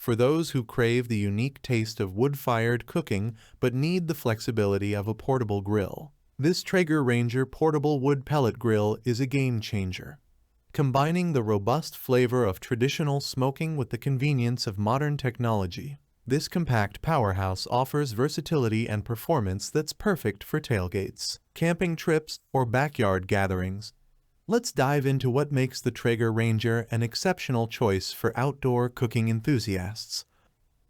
for those who crave the unique taste of wood-fired cooking but need the flexibility of a portable grill. This Traeger Ranger portable wood pellet grill is a game-changer. Combining the robust flavor of traditional smoking with the convenience of modern technology, this compact powerhouse offers versatility and performance that's perfect for tailgates, camping trips, or backyard gatherings. Let's dive into what makes the Traeger Ranger an exceptional choice for outdoor cooking enthusiasts.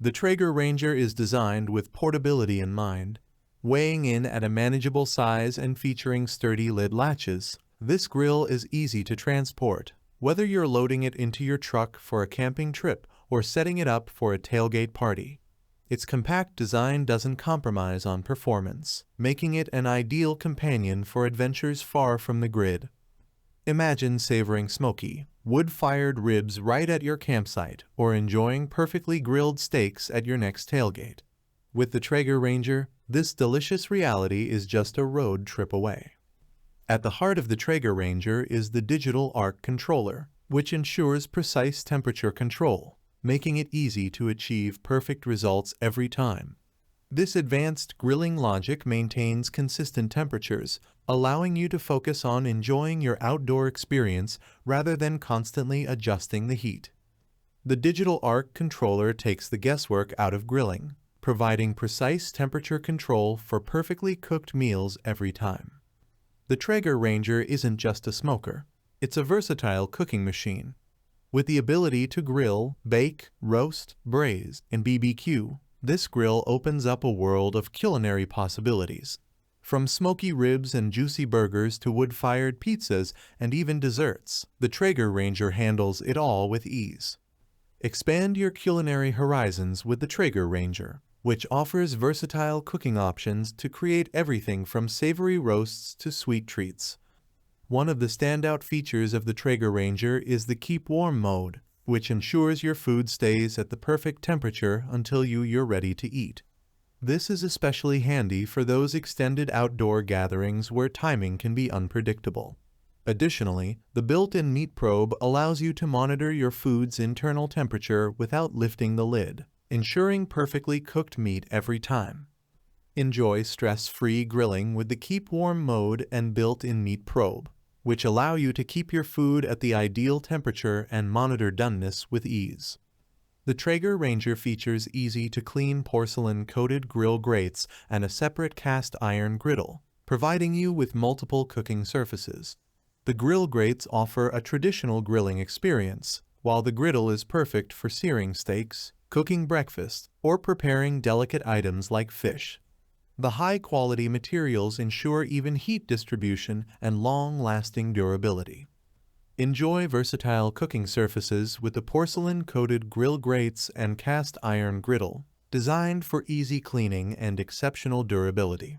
The Traeger Ranger is designed with portability in mind. Weighing in at a manageable size and featuring sturdy lid latches, this grill is easy to transport, whether you're loading it into your truck for a camping trip or setting it up for a tailgate party. Its compact design doesn't compromise on performance, making it an ideal companion for adventures far from the grid. Imagine savoring smoky, wood-fired ribs right at your campsite or enjoying perfectly grilled steaks at your next tailgate. With the Traeger Ranger, this delicious reality is just a road trip away. At the heart of the Traeger Ranger is the digital arc controller, which ensures precise temperature control, making it easy to achieve perfect results every time. This advanced grilling logic maintains consistent temperatures, allowing you to focus on enjoying your outdoor experience rather than constantly adjusting the heat. The digital arc controller takes the guesswork out of grilling, providing precise temperature control for perfectly cooked meals every time. The Traeger Ranger isn't just a smoker, it's a versatile cooking machine. With the ability to grill, bake, roast, braise, and BBQ, this grill opens up a world of culinary possibilities. From smoky ribs and juicy burgers to wood-fired pizzas and even desserts, the Traeger Ranger handles it all with ease. Expand your culinary horizons with the Traeger Ranger, which offers versatile cooking options to create everything from savory roasts to sweet treats. One of the standout features of the Traeger Ranger is the Keep Warm mode, which ensures your food stays at the perfect temperature until you're ready to eat. This is especially handy for those extended outdoor gatherings where timing can be unpredictable. Additionally, the built-in meat probe allows you to monitor your food's internal temperature without lifting the lid, ensuring perfectly cooked meat every time. Enjoy stress-free grilling with the Keep Warm mode and built-in meat probe, which allow you to keep your food at the ideal temperature and monitor doneness with ease. The Traeger Ranger features easy-to-clean porcelain-coated grill grates and a separate cast iron griddle, providing you with multiple cooking surfaces. The grill grates offer a traditional grilling experience, while the griddle is perfect for searing steaks, cooking breakfast, or preparing delicate items like fish. The high-quality materials ensure even heat distribution and long-lasting durability. Enjoy versatile cooking surfaces with the porcelain-coated grill grates and cast iron griddle, designed for easy cleaning and exceptional durability.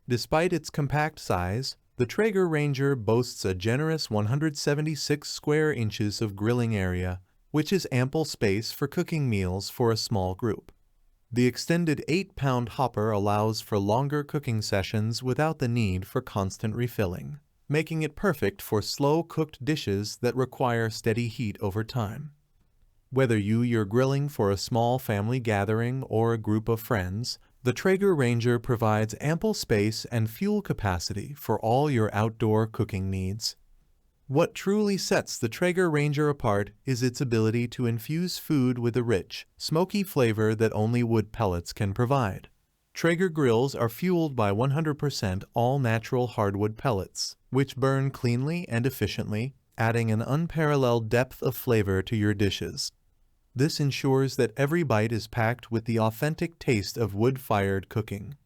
Despite its compact size, the Traeger Ranger boasts a generous 176 square inches of grilling area, which is ample space for cooking meals for a small group. The extended 8-pound hopper allows for longer cooking sessions without the need for constant refilling, making it perfect for slow-cooked dishes that require steady heat over time. Whether you're grilling for a small family gathering or a group of friends, the Traeger Ranger provides ample space and fuel capacity for all your outdoor cooking needs. What truly sets the Traeger Ranger apart is its ability to infuse food with a rich, smoky flavor that only wood pellets can provide. Traeger grills are fueled by 100% all-natural hardwood pellets, which burn cleanly and efficiently, adding an unparalleled depth of flavor to your dishes. This ensures that every bite is packed with the authentic taste of wood-fired cooking.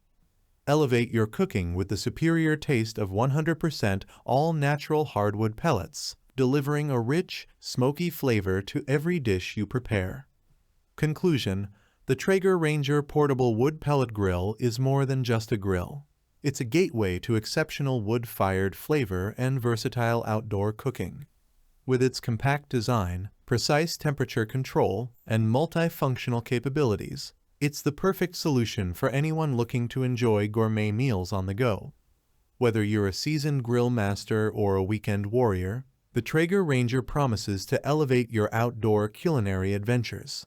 Elevate your cooking with the superior taste of 100% all-natural hardwood pellets, delivering a rich, smoky flavor to every dish you prepare. Conclusion: the Traeger Ranger Portable Wood Pellet Grill is more than just a grill. It's a gateway to exceptional wood-fired flavor and versatile outdoor cooking. With its compact design, precise temperature control, and multifunctional capabilities, it's the perfect solution for anyone looking to enjoy gourmet meals on the go. Whether you're a seasoned grill master or a weekend warrior, the Traeger Ranger promises to elevate your outdoor culinary adventures.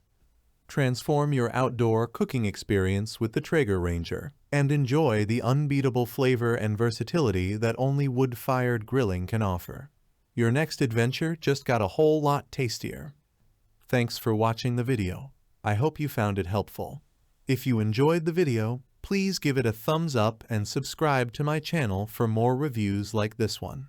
Transform your outdoor cooking experience with the Traeger Ranger and enjoy the unbeatable flavor and versatility that only wood-fired grilling can offer. Your next adventure just got a whole lot tastier. Thanks for watching the video. I hope you found it helpful. If you enjoyed the video, please give it a thumbs up and subscribe to my channel for more reviews like this one.